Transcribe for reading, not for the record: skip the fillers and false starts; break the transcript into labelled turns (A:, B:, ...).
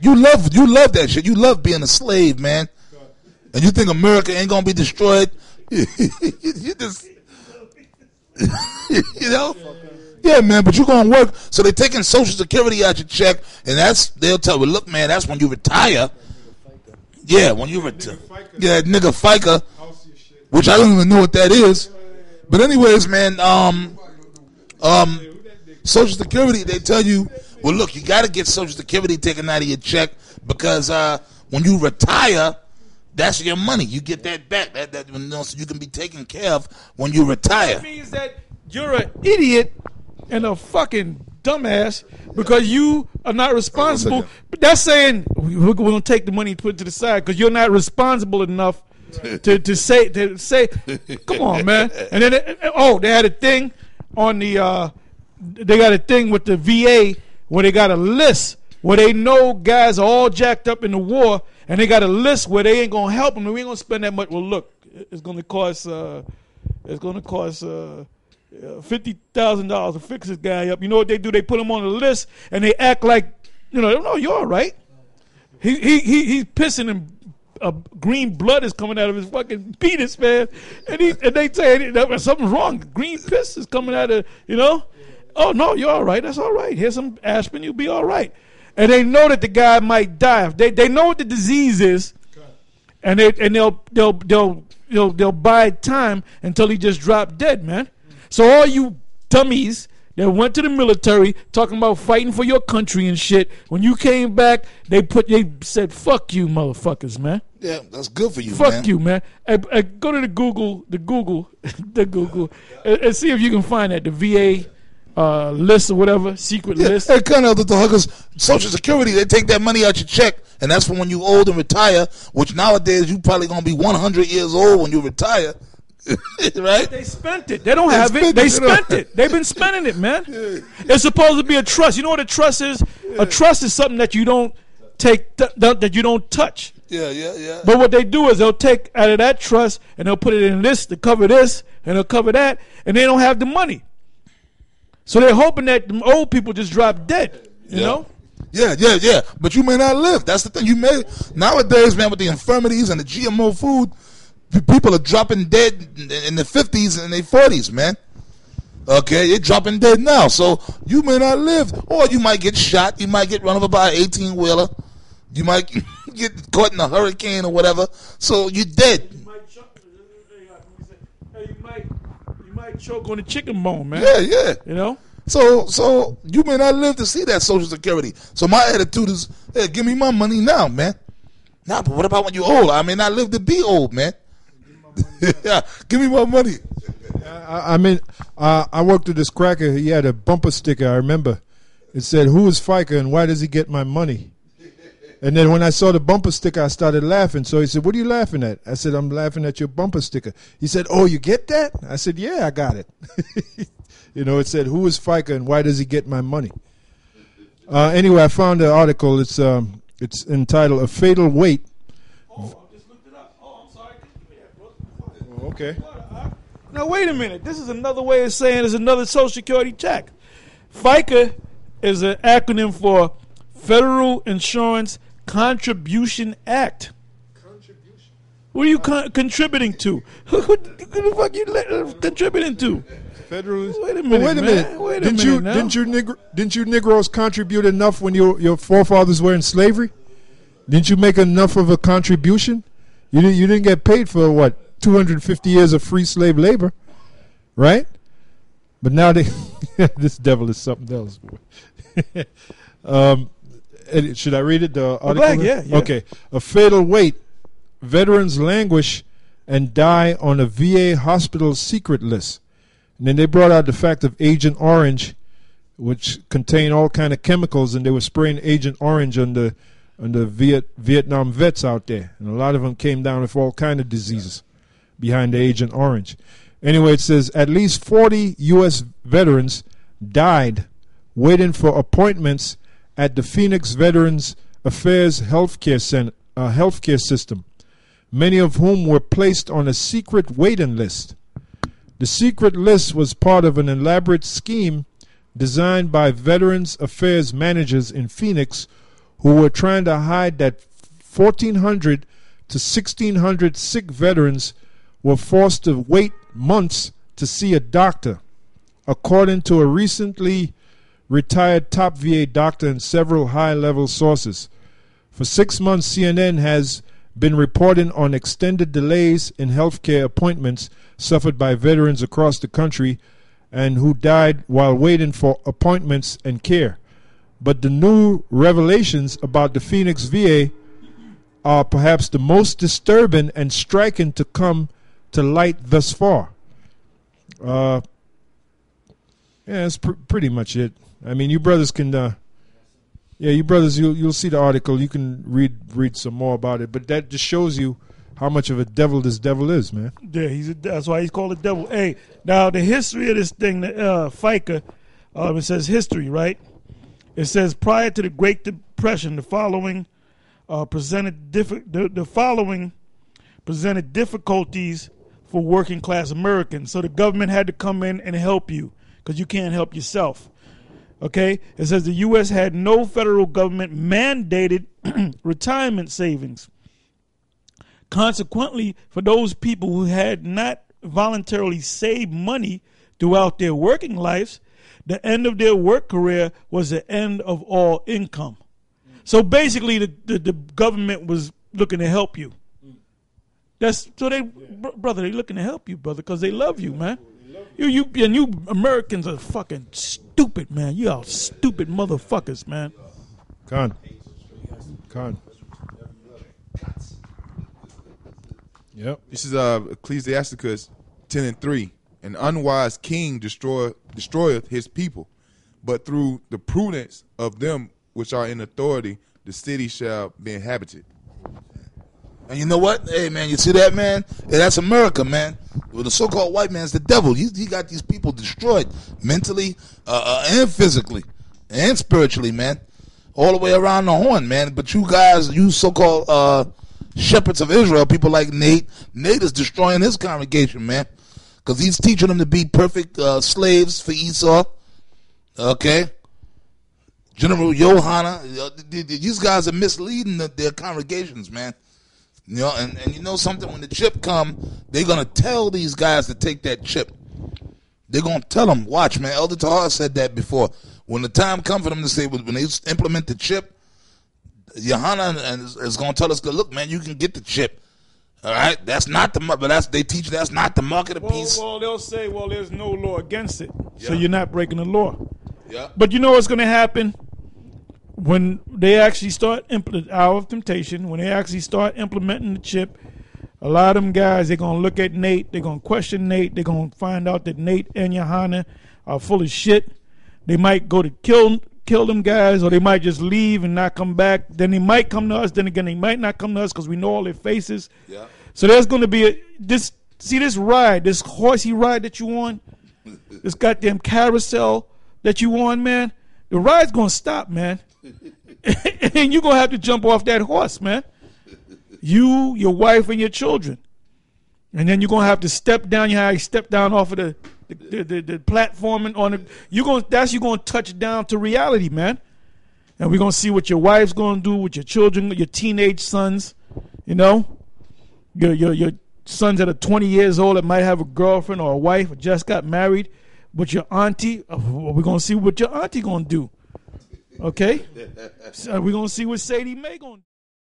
A: you love that shit. You love being a slave, man. And you think America ain't gonna be destroyed? You just, you know? Yeah, man. But you gonna work. So they're taking Social Security out your check, and they'll tell you, look, man, that's when you retire. Yeah, when you retire. Yeah, nigga FICA, which I don't even know what that is. But anyways, man, Social Security, they tell you, well, look, you got to get Social Security taken out of your check because when you retire, that's your money. You get that back. So you can be taken care of when you retire.
B: That means that you're an idiot and a fucking dumbass because you are not responsible. But that's saying we're going to take the money and put it to the side because you're not responsible enough to say. Come on, man. And then they had a thing on the. They got a thing with the VA where they got a list where they know guys are all jacked up in the war, and they got a list where they ain't gonna help them. And we ain't gonna spend that much. Well, look, it's gonna cost $50,000 to fix this guy up. You know what they do? They put him on the list, and they act like, no, you're all right. He's pissing and green blood is coming out of his fucking penis, man. And they say something's wrong. Green piss is coming out of, Oh, no, you're all right. That's all right. Here's some aspirin. You'll be all right. And they know that the guy might die. They know what the disease is, and they'll buy time until he just dropped dead, man. So all you dummies that went to the military talking about fighting for your country and shit, when you came back, they said, fuck you, motherfuckers, man.
A: Yeah, that's good for you,
B: Fuck
A: man.
B: you, man. Go to the Google, and see if you can find that, the VA list or whatever, secret list.
A: Hey, kind of the because Social Security, they take that money out your check, and that's for when you old and retire. Which nowadays you probably gonna be 100 years old when you retire, right?
B: They spent it. They don't have it. They spent it. They've been spending it, man. Yeah. It's supposed to be a trust. You know what a trust is? Yeah. A trust is something that you don't take, that you don't touch.
A: Yeah.
B: But what they do is they'll take out of that trust and they'll put it in this to cover this, and they'll cover that, and they don't have the money. So they're hoping that the old people just drop dead, you know?
A: Yeah. But you may not live. That's the thing. Nowadays, man, with the infirmities and the GMO food, people are dropping dead in the 50s and their 40s, man. Okay, they're dropping dead now. So you may not live. Or you might get shot. You might get run over by an 18-wheeler. You might get caught in a hurricane or whatever. So you're dead.
B: You might choke on a chicken bone, man.
A: Yeah.
B: You know?
A: So you may not live to see that Social Security. So my attitude is, hey, give me my money now, man. Nah, but what about when you're old? I may not live to be old, man. Yeah, give me my money.
C: I worked with this cracker. He had a bumper sticker, I remember. It said, who is FICA and why does he get my money? And then when I saw the bumper sticker, I started laughing. So he said, what are you laughing at? I said, I'm laughing at your bumper sticker. He said, oh, you get that? I said, yeah, I got it. It said, who is FICA and why does he get my money? Anyway, I found the article. It's entitled A Fatal Weight.
B: Oh, I just looked it up. Oh, I'm sorry.
C: Oh, okay.
B: Now, wait a minute. This is another way of saying it's another Social Security check. FICA is an acronym for Federal Insurance Contribution Act. Contribution? What are you contributing to? What the fuck are you contributing to?
C: Federal.
B: Wait a minute.
C: Didn't you Negroes contribute enough when your forefathers were in slavery? Didn't you make enough of a contribution? You didn't get paid for what, 250 years of free slave labor, right? But now this devil is something else, boy. Should I read it? The article?
B: Yeah.
C: Okay. A fatal weight. Veterans languish and die on a VA hospital secret list. And then they brought out the fact of Agent Orange, which contained all kind of chemicals, and they were spraying Agent Orange on the Vietnam vets out there. And a lot of them came down with all kind of diseases behind the Agent Orange. Anyway, it says at least 40 U.S. veterans died waiting for appointments at the Phoenix Veterans Affairs healthcare system, many of whom were placed on a secret waiting list. The secret list was part of an elaborate scheme designed by Veterans Affairs managers in Phoenix who were trying to hide that 1,400 to 1,600 sick veterans were forced to wait months to see a doctor, according to a recently retired top VA doctor and several high-level sources. For 6 months, CNN has been reporting on extended delays in healthcare appointments suffered by veterans across the country and who died while waiting for appointments and care. But the new revelations about the Phoenix VA are perhaps the most disturbing and striking to come to light thus far. Yeah, that's pretty much it. I mean, you brothers can, you brothers, you'll see the article. You can read some more about it. But that just shows you how much of a devil this devil is, man.
B: Yeah, that's why he's called a devil. Hey, now the history of this thing, FICA, it says history, right? It says prior to the Great Depression, the following presented difficulties for working class Americans. So the government had to come in and help you because you can't help yourself. Okay? It says the U.S. had no federal government mandated retirement savings. Consequently, for those people who had not voluntarily saved money throughout their working lives, the end of their work career was the end of all income. So basically, the government was looking to help you. Brother, they looking to help you, brother, because they love you, man. You Americans are fucking stupid, man. You are stupid motherfuckers, man.
C: Con. Yep.
D: This is Ecclesiasticus 10:3. An unwise king destroyeth his people, but through the prudence of them which are in authority, the city shall be inhabited.
A: And you know what? Hey, man, you see that, man? Hey, that's America, man. Well, the so-called white man's the devil. He got these people destroyed mentally and physically and spiritually, man. All the way around the horn, man. But you guys, you so-called shepherds of Israel, people like Nate is destroying his congregation, man. Because he's teaching them to be perfect slaves for Esau. Okay? General Johanna. These guys are misleading their congregations, man. You know, and you know something, when the chip come, they're going to tell these guys to take that chip. They're going to tell them, watch, man. Elder Tahar said that before. When the time comes for them to say, when they implement the chip, Johanna is going to tell us, look, man, you can get the chip. All right? That's not they teach that's not the market of peace.
B: Well, they'll say, well, there's no law against it. Yeah. So you're not breaking the law.
A: Yeah.
B: But you know what's going to happen? When they actually start hour of temptation, when they actually start implementing the chip, a lot of them guys, they're going to look at Nate, they're going to question Nate, they're going to find out that Nate and Johanna are full of shit. They might go to kill them guys, or they might just leave and not come back. Then they might come to us, then again they might not come to us because we know all their faces.
A: Yeah.
B: So there's going to be this ride, this horsey ride that you on, this goddamn carousel that you on, man, the ride's going to stop, man. And you're going to have to jump off that horse, man. You, your wife, and your children. And then you're going to have to step down. You have to step down off of the platform. And you're going to touch down to reality, man. And we're going to see what your wife's going to do with your children, your teenage sons, you know. Your sons that are 20 years old that might have a girlfriend or a wife or just got married. But your auntie, we're going to see what your auntie going to do. Okay? So we're going to see what Sadie Mae going to do.